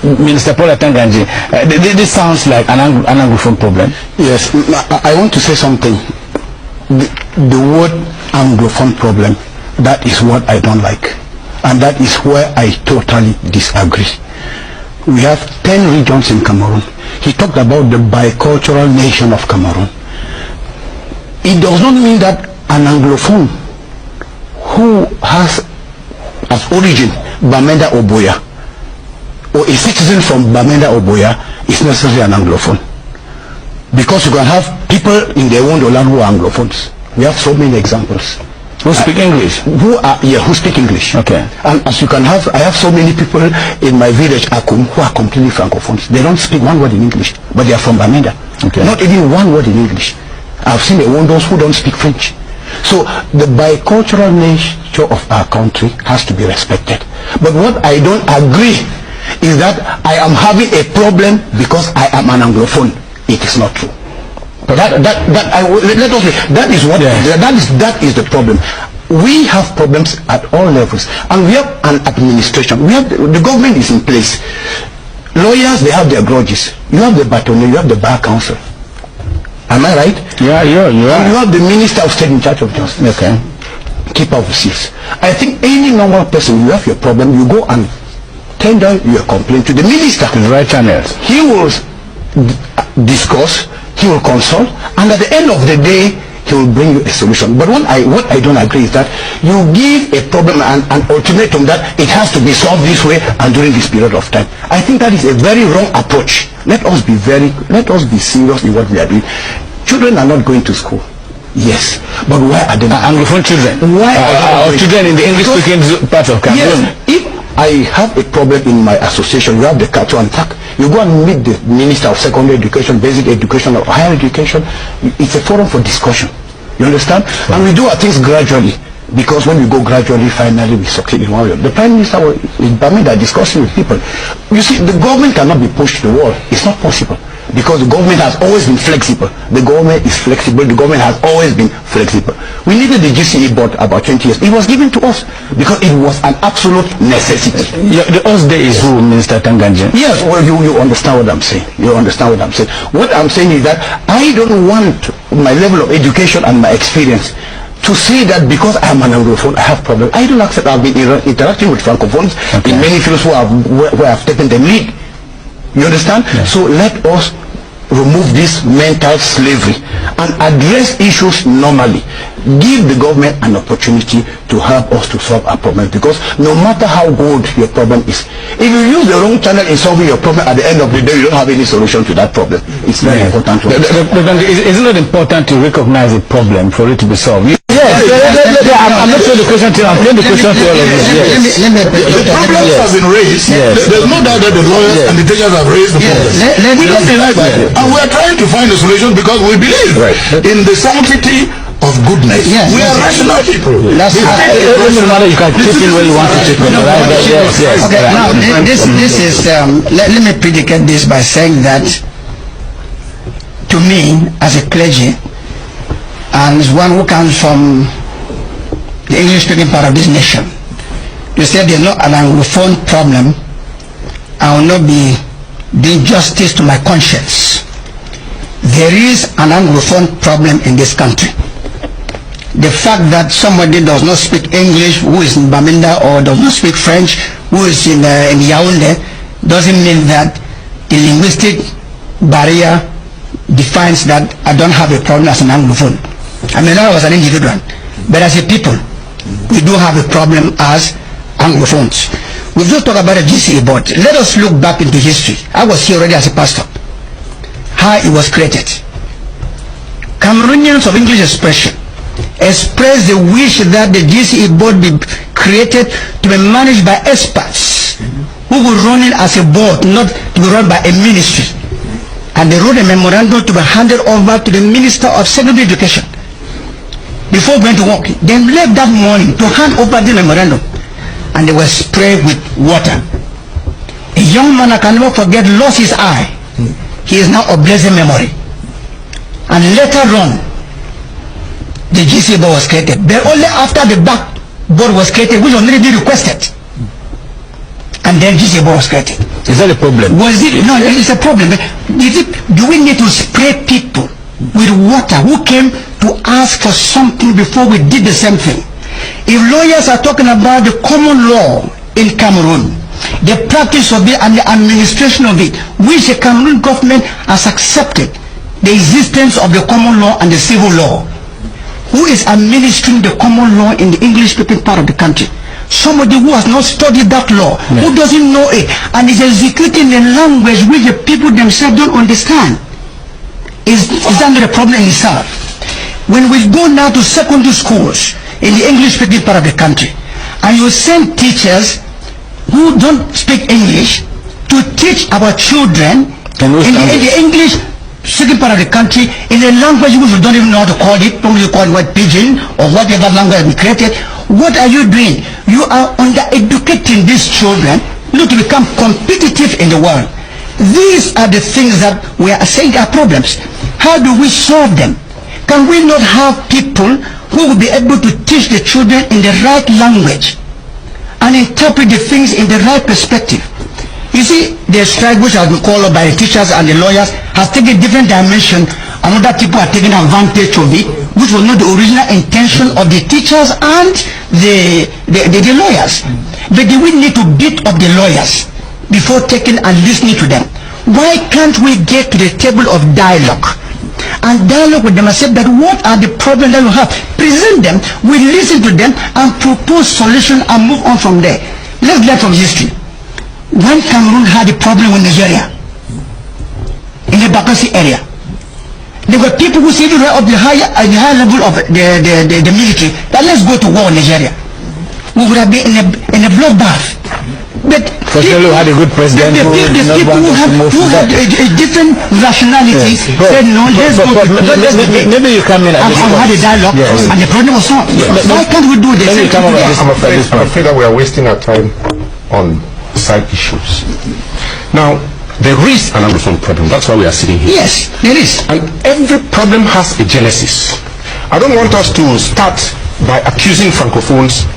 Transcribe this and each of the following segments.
Minister Paul Atanga Nji, this sounds like an Anglophone problem. Yes, I want to say something. The word Anglophone problem, that is what I don't like. And that is where I totally disagree. We have 10 regions in Cameroon. He talked about the bicultural nation of Cameroon. It does not mean that an Anglophone who has as origin Bamenda Oboya or a citizen from Bamenda Oboya is necessarily an Anglophone. Because you can have people in their own land who are Anglophones. We have so many examples. Who speak English? Who speak English. Okay. And as you can have, I have so many people in my village, Akum, who are completely Francophones. They don't speak one word in English, but they are from Bamenda. Okay. Not even one word in English. I've seen those who don't speak French. So the bicultural nature of our country has to be respected. But what I don't agree is that I am having a problem because I am an Anglophone. It is not true. That is the problem. We have problems at all levels, and we have an administration. The government is in place. Lawyers, they have their grudges. You have the bâtonnier, you have the bar council. Am I right? Yeah, you are. And you have the Minister of State in charge of justice. Okay. Keeper of the seals. I think any normal person, you have your problem, you go and tender your complaint to the minister. In the right channels. He will discuss, he will consult, and at the end of the day, he will bring you a solution. But what I don't agree is that you give a problem an ultimatum that it has to be solved this way and during this period of time. I think that is a very wrong approach. Let us be serious in what we are doing. Children are not going to school. Yes, but why are they not? Anglophone children? Why are children in the English-speaking part of Cameroon? Yes, if I have a problem in my association, you have the Kato and TAC, you go and meet the Minister of Secondary Education, Basic Education, or Higher Education. It's a forum for discussion. You understand? Right. And we do our things gradually, because when we go gradually, finally we succeed in one way. The Prime Minister in Bamenda discussing with people. You see, the government cannot be pushed to the wall. It's not possible. Because the government has always been flexible. The government is flexible. The government has always been flexible. We needed the GCE board about 20 years. It was given to us because it was an absolute necessity. The us there is who, Minister Atanga Nji? Yes, well, you understand what I'm saying. You understand what I'm saying. What I'm saying is that I don't want my level of education and my experience to say that because I'm an Anglophone, I have problems. I don't accept. I've been interacting with Francophones in many fields where I've taken the lead. You understand? Yes. So let us remove this mental slavery and address issues normally. Give the government an opportunity to help us to solve our problem, because no matter how good your problem is, if you use the wrong channel in solving your problem, at the end of the day you don't have any solution to that problem. It's very important to Is it not important to recognize a problem for it to be solved? I'm not sure the question to you. I'm playing the question to all of us. The problems have been raised. There's no doubt that the lawyers and the teachers have raised the problems. We don't deny that. And we are trying to find a solution because we believe in the sanctity of goodness. We are rational people. You can chip in where you want to chip in. Okay, now this is, let me predicate this by saying that, to me, as a clergy, and as one who comes from the English-speaking part of this nation, you said there's not an Anglophone problem. I will not be doing justice to my conscience. There is an Anglophone problem in this country. The fact that somebody does not speak English, who is in Bamenda, or does not speak French, who is in Yaoundé, doesn't mean that the linguistic barrier defines that I don't have a problem as an Anglophone. I mean, I was an individual, but as a people, we do have a problem as Anglophones. We've just talked about a GCE board. Let us look back into history. I was here already as a pastor. How it was created. Cameroonians of English expression expressed the wish that the GCE board be created to be managed by experts who will run it as a board, not to be run by a ministry. And they wrote a memorandum to be handed over to the Minister of Secondary Education before going to work. They left that morning to hand over the memorandum, and they were sprayed with water. A young man, I can never forget, lost his eye. He is now of blessed memory. And later on, the GCE board was created, but only after the back board was created, which was already requested. and then Gisebo was created. Is that a problem? Was it? No, it's a problem. Do we need to spray people with water who came to ask for something before we did the same thing? If lawyers are talking about the common law in Cameroon, the practice of it and the administration of it, which the Cameroon government has accepted the existence of the common law and the civil law, who is administering the common law in the English-speaking part of the country? Somebody who has not studied that law, who doesn't know it, and is executing a language which the people themselves don't understand. Is that not a problem in itself? When we go now to secondary schools in the English-speaking part of the country, and you send teachers who don't speak English to teach our children in the English-speaking part of the country in a language which we don't even know how to call it, probably call it pidgin or whatever language we created. What are you doing? You are under-educating these children not to become competitive in the world. These are the things that we are saying are problems. How do we solve them? Can we not have people who will be able to teach the children in the right language and interpret the things in the right perspective? You see, the strike which has been called up by the teachers and the lawyers has taken a different dimension, and other people are taking advantage of it, which was not the original intention of the teachers and the lawyers. But we need to beat up the lawyers before taking and listening to them. Why can't we get to the table of dialogue and dialogue with them and say that what are the problems that we have? Present them, we listen to them and propose solutions and move on from there. Let's learn from history. When Cameroon had a problem with Nigeria, in the Bakassi area, there were people who said right up the higher level of the military that let's go to war in Nigeria. We would have been in a bloodbath. But people had a good president who had a different rationality said no, let's go to maybe you come in and had a dialogue and the problem was solved. Why can't we do this? I'm afraid that we are wasting our time on side issues. Now, there is an Anglophone problem. That's why we are sitting here. Yes, there is. And every problem has a genesis. I don't want us to start by accusing Francophones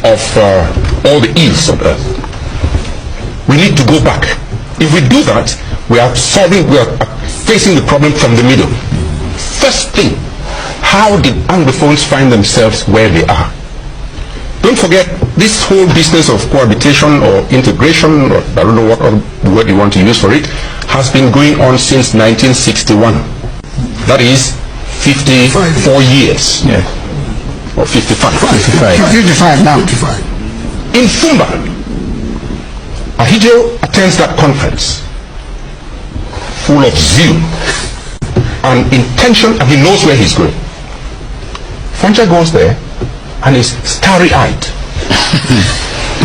of all the ills of earth. We need to go back. If we do that, we are facing the problem from the middle. First thing, how did Anglophones find themselves where they are? Don't forget, this whole business of cohabitation or integration, or I don't know what word you want to use for it, has been going on since 1961. That is 54 years. Yeah. Or 55. 55 now. In Fumba, Ahidjo attends that conference full of zeal and intention, and he knows where he's going. Foncha goes there and is starry-eyed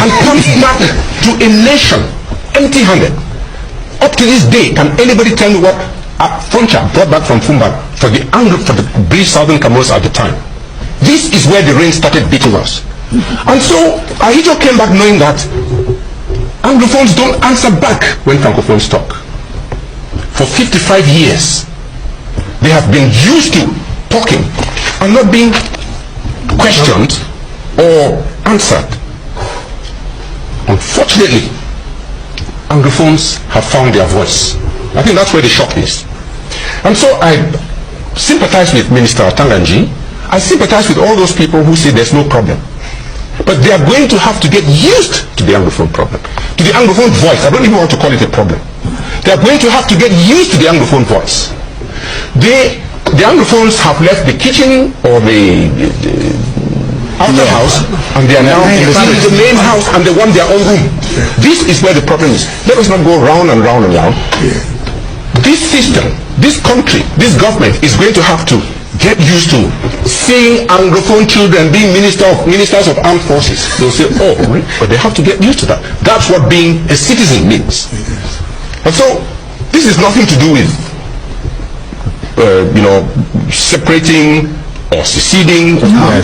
and comes back to a nation empty-handed. Up to this day, can anybody tell me what Foncha brought back from Fumba for the British Southern Cameroons at the time? This is where the rain started beating us. And so Ahidjo came back knowing that Anglophones don't answer back when Francophones talk. For 55 years, they have been used to talking and not being questioned or answered. Unfortunately, Anglophones have found their voice. I think that's where the shock is. And so I sympathize with Minister Tanganji. I sympathize with all those people who say there's no problem. But they are going to have to get used to the Anglophone problem, to the Anglophone voice. I don't even want to call it a problem. They are going to have to get used to the Anglophone voice. The Anglophones have left the kitchen or the outer house, and they are now in the main house, and they want their own room. This is where the problem is. Let us not go round and round and round. This system, this country, this government is going to have to get used to seeing Anglophone children being ministers of armed forces. They'll say, oh, but they have to get used to that. That's what being a citizen means. And so, this is nothing to do with, separating or seceding. No.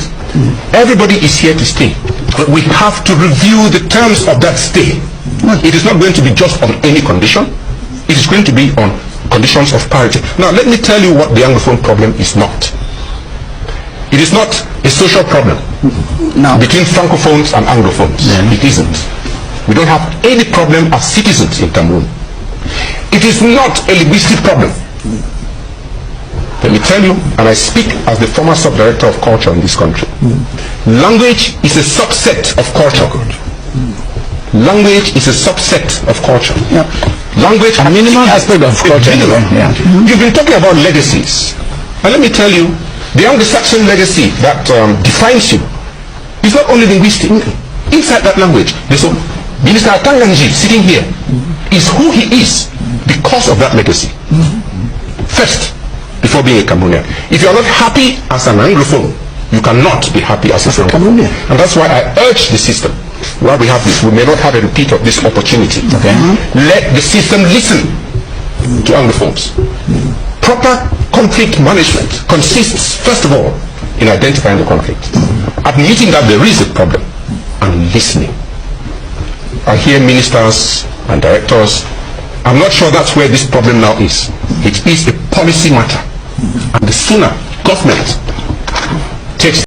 Everybody is here to stay. But we have to review the terms of that stay. It is not going to be just on any condition. It is going to be on conditions of parity. Now, let me tell you what the Anglophone problem is not. It is not a social problem between Francophones and Anglophones. It isn't. We don't have any problem as citizens in Cameroon. It is not a linguistic problem. Let me tell you, and I speak as the former sub-director of culture in this country. Language is a subset of culture. Language is a subset of culture. Language, a minimal aspect of culture. You've been talking about legacies. And let me tell you, the Anglo-Saxon legacy that defines you is not only linguistic. Inside that language, there's a Minister Atanganji sitting here is who he is because of that legacy. First, before being a Cameroonian. If you are not happy as an Anglophone, you cannot be happy as a Cameroonian. And that's why I urge the system. While we have this, we may not have a repeat of this opportunity. Let the system listen to Anglophones. Proper conflict management consists, first of all, in identifying the conflict, admitting that there is a problem, and listening. I hear ministers and directors. I'm not sure that's where this problem now is. It is a policy matter, and the sooner government takes